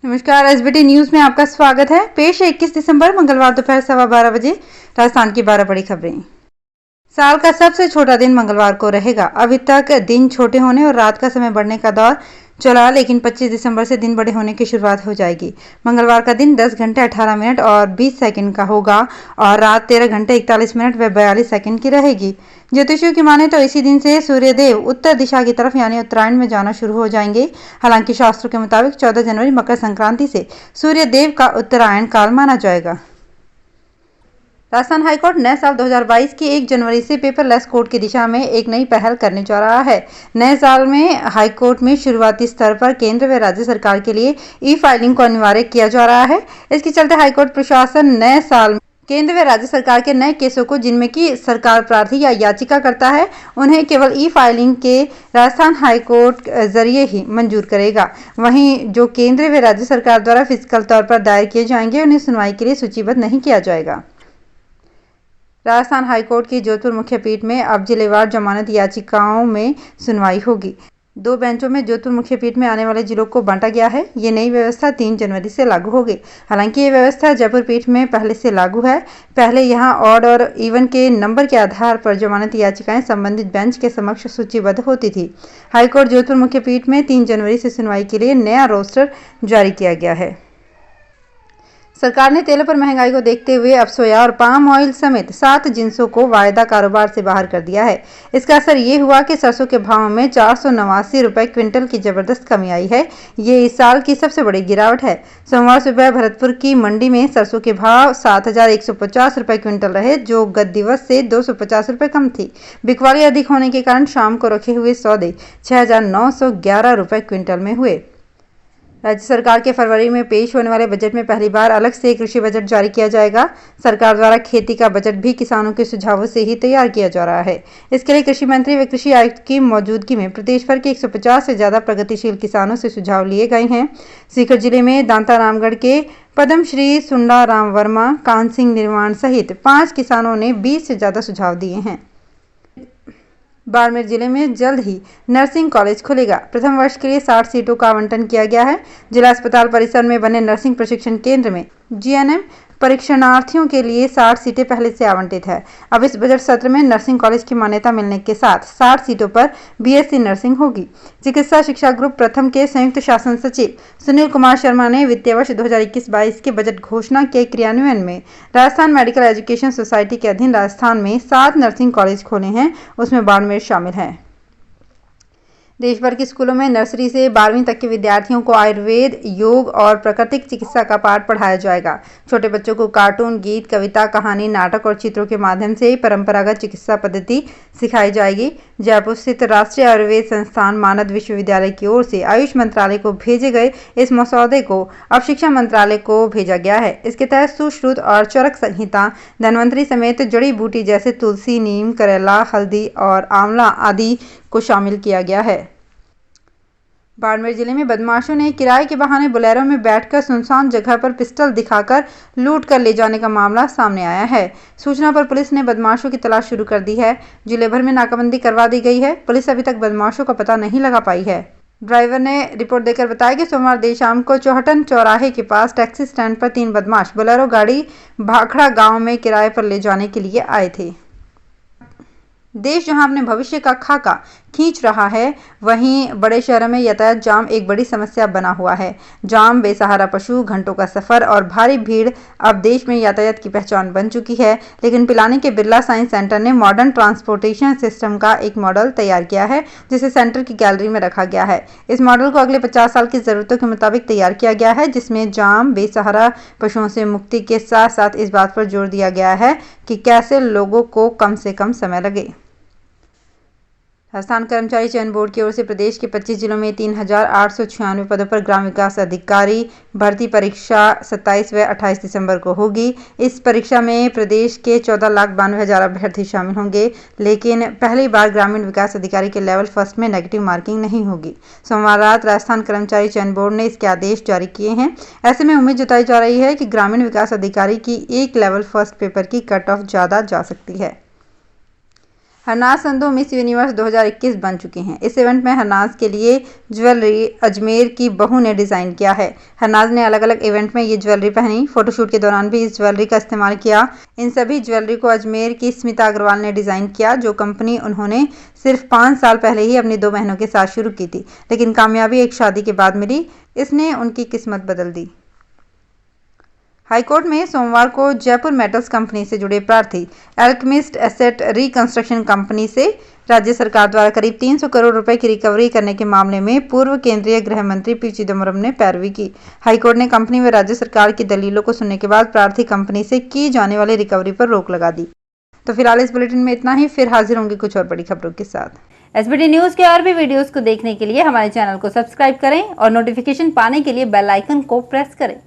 नमस्कार, SBT news में आपका स्वागत है। पेश है 21 दिसंबर मंगलवार दोपहर 12:15 बजे राजस्थान की 12 बड़ी खबरें। साल का सबसे छोटा दिन मंगलवार को रहेगा। अभी तक दिन छोटे होने और रात का समय बढ़ने का दौर चला, लेकिन 25 दिसंबर से दिन बड़े होने की शुरुआत हो जाएगी। मंगलवार का दिन 10 घंटे 18 मिनट और 20 सेकंड का होगा और रात 13 घंटे 41 मिनट व 42 सेकंड की रहेगी। ज्योतिषियों की माने तो इसी दिन से सूर्यदेव उत्तर दिशा की तरफ यानी उत्तरायण में जाना शुरू हो जाएंगे। हालांकि शास्त्रों के मुताबिक 14 जनवरी मकर संक्रांति से सूर्यदेव का उत्तरायण काल माना जाएगा। राजस्थान हाईकोर्ट नए साल 2022 की 1 जनवरी से पेपरलेस कोर्ट की दिशा में एक नई पहल करने जा रहा है। नए साल में हाईकोर्ट में शुरुआती स्तर पर केंद्र व राज्य सरकार के लिए ई फाइलिंग को अनिवार्य किया जा रहा है। इसके चलते हाईकोर्ट प्रशासन नए साल में केंद्र व राज्य सरकार के नए केसों को, जिनमें कि सरकार प्रार्थी या याचिका करता है, उन्हें केवल ई फाइलिंग के राजस्थान हाईकोर्ट जरिए ही मंजूर करेगा। वहीं जो केंद्र व राज्य सरकार द्वारा फिजिकल तौर पर दायर किए जाएंगे, उन्हें सुनवाई के लिए सूचीबद्ध नहीं किया जाएगा। राजस्थान हाईकोर्ट की जोधपुर मुख्य पीठ में अब जिलेवार जमानत याचिकाओं में सुनवाई होगी। 2 बेंचों में जोधपुर मुख्य पीठ में आने वाले जिलों को बांटा गया है। ये नई व्यवस्था 3 जनवरी से लागू होगी। हालांकि ये व्यवस्था जयपुर पीठ में पहले से लागू है। पहले यहाँ ऑड और इवन के नंबर के आधार पर जमानत याचिकाएं संबंधित बेंच के समक्ष सूचीबद्ध होती थी। हाईकोर्ट जोधपुर मुख्य पीठ में 3 जनवरी से सुनवाई के लिए नया रोस्टर जारी किया गया है। सरकार ने तेलों पर महंगाई को देखते हुए अब सोया और पाम ऑयल समेत 7 जिन्सों को वायदा कारोबार से बाहर कर दिया है। इसका असर ये हुआ कि सरसों के भाव में 489 रुपए क्विंटल की जबरदस्त कमी आई है। ये इस साल की सबसे बड़ी गिरावट है। सोमवार सुबह भरतपुर की मंडी में सरसों के भाव 7,150 रुपए क्विंटल रहे, जो गत दिवस से 250 रुपए कम थी। बिकवाली अधिक होने के कारण शाम को रखे हुए सौदे 6,911 रुपए क्विंटल में हुए। राज्य सरकार के फरवरी में पेश होने वाले बजट में पहली बार अलग से कृषि बजट जारी किया जाएगा। सरकार द्वारा खेती का बजट भी किसानों के सुझावों से ही तैयार किया जा रहा है। इसके लिए कृषि मंत्री व कृषि आयुक्त की मौजूदगी में प्रदेश भर के 150 से ज्यादा प्रगतिशील किसानों से सुझाव लिए गए हैं। सीकर जिले में दांता रामगढ़ के पद्मश्री सुंडा राम वर्मा, कान सिंह निर्माण सहित 5 किसानों ने 20 से ज्यादा सुझाव दिए हैं। बाड़मेर जिले में जल्द ही नर्सिंग कॉलेज खुलेगा। प्रथम वर्ष के लिए 60 सीटों का आवंटन किया गया है। जिला अस्पताल परिसर में बने नर्सिंग प्रशिक्षण केंद्र में जीएनएम परीक्षणार्थियों के लिए 60 सीटें पहले से आवंटित है। अब इस बजट सत्र में नर्सिंग कॉलेज की मान्यता मिलने के साथ 60 सीटों पर बीएससी नर्सिंग होगी। चिकित्सा शिक्षा ग्रुप प्रथम के संयुक्त शासन सचिव सुनील कुमार शर्मा ने वित्तीय वर्ष 2021-22 के बजट घोषणा के क्रियान्वयन में राजस्थान मेडिकल एजुकेशन सोसाइटी के अधीन राजस्थान में 7 नर्सिंग कॉलेज खोले हैं, उसमें बाड़मेर शामिल है। देश भर के स्कूलों में नर्सरी से 12वीं तक के विद्यार्थियों को आयुर्वेद, योग और प्राकृतिक चिकित्सा का पाठ पढ़ाया जाएगा। छोटे बच्चों को कार्टून, गीत, कविता, कहानी, नाटक और चित्रों के माध्यम से परंपरागत चिकित्सा पद्धति सिखाई जाएगी। जयपुर स्थित राष्ट्रीय आयुर्वेद संस्थान मानद विश्वविद्यालय की ओर से आयुष मंत्रालय को भेजे गए इस मसौदे को अब शिक्षा मंत्रालय को भेजा गया है। इसके तहत सुश्रुत और चरक संहिता, धन्वंतरी समेत जड़ी बूटी जैसे तुलसी, नीम, करेला, हल्दी और आंवला आदि को शामिल किया गया है। बाड़मेर जिले में बदमाशों ने किराए के बहाने बोलेरो में बैठकर सुनसान जगह पर पिस्टल दिखाकर लूट कर ले जाने का मामला सामने आया है। सूचना पर पुलिस ने बदमाशों की तलाश शुरू कर दी है। जिले भर में नाकाबंदी करवा दी गई है। पुलिस अभी तक बदमाशों का पता नहीं लगा पाई है। ड्राइवर ने रिपोर्ट देकर बताया कि सोमवार देर शाम को चौहटन चौराहे के पास टैक्सी स्टैंड पर 3 बदमाश बोलेरो गाड़ी भाखड़ा गाँव में किराए पर ले जाने के लिए आए थे। देश जहां अपने भविष्य का खाका खींच रहा है, वहीं बड़े शहरों में यातायात जाम एक बड़ी समस्या बना हुआ है। जाम, बेसहारा पशु, घंटों का सफर और भारी भीड़ अब देश में यातायात की पहचान बन चुकी है। लेकिन पिलानी के बिरला साइंस सेंटर ने मॉडर्न ट्रांसपोर्टेशन सिस्टम का एक मॉडल तैयार किया है, जिसे सेंटर की गैलरी में रखा गया है। इस मॉडल को अगले 50 साल की जरूरतों के मुताबिक तैयार किया गया है, जिसमें जाम, बेसहारा पशुओं से मुक्ति के साथ साथ इस बात पर जोर दिया गया है कि कैसे लोगों को कम से कम समय लगे। राजस्थान कर्मचारी चयन बोर्ड की ओर से प्रदेश के 25 जिलों में 3,896 पदों पर ग्राम विकास अधिकारी भर्ती परीक्षा 27 व 28 दिसंबर को होगी। इस परीक्षा में प्रदेश के 14,92,000 अभ्यर्थी शामिल होंगे, लेकिन पहली बार ग्रामीण विकास अधिकारी के लेवल फर्स्ट में नेगेटिव मार्किंग नहीं होगी। सोमवार रात राजस्थान कर्मचारी चयन बोर्ड ने इसके आदेश जारी किए हैं। ऐसे में उम्मीद जताई जा रही है कि ग्रामीण विकास अधिकारी की एक लेवल फर्स्ट पेपर की कट ऑफ ज़्यादा जा सकती है। हरनाज संधू मिस यूनिवर्स 2021 बन चुकी हैं। इस इवेंट में हरनाज के लिए ज्वेलरी अजमेर की बहू ने डिज़ाइन किया है। हरनाज ने अलग अलग इवेंट में ये ज्वेलरी पहनी। फोटोशूट के दौरान भी इस ज्वेलरी का इस्तेमाल किया। इन सभी ज्वेलरी को अजमेर की स्मिता अग्रवाल ने डिज़ाइन किया, जो कंपनी उन्होंने सिर्फ 5 साल पहले ही अपनी 2 बहनों के साथ शुरू की थी, लेकिन कामयाबी एक शादी के बाद मिली। इसने उनकी किस्मत बदल दी। हाईकोर्ट में सोमवार को जयपुर मेटल्स कंपनी से जुड़े प्रार्थी एल्केमिस्ट एसेट रिकंस्ट्रक्शन कंपनी से राज्य सरकार द्वारा करीब 300 करोड़ रुपए की रिकवरी करने के मामले में पूर्व केंद्रीय गृह मंत्री पी चिदम्बरम ने पैरवी की। हाईकोर्ट ने कंपनी व राज्य सरकार की दलीलों को सुनने के बाद प्रार्थी कंपनी से की जाने वाली रिकवरी पर रोक लगा दी। तो फिलहाल इस बुलेटिन में इतना ही। फिर हाजिर होंगे कुछ और बड़ी खबरों के साथ। एसबीटी न्यूज के और भी वीडियोस को देखने के लिए हमारे चैनल को सब्सक्राइब करें और नोटिफिकेशन पाने के लिए बेल आइकन को प्रेस करें।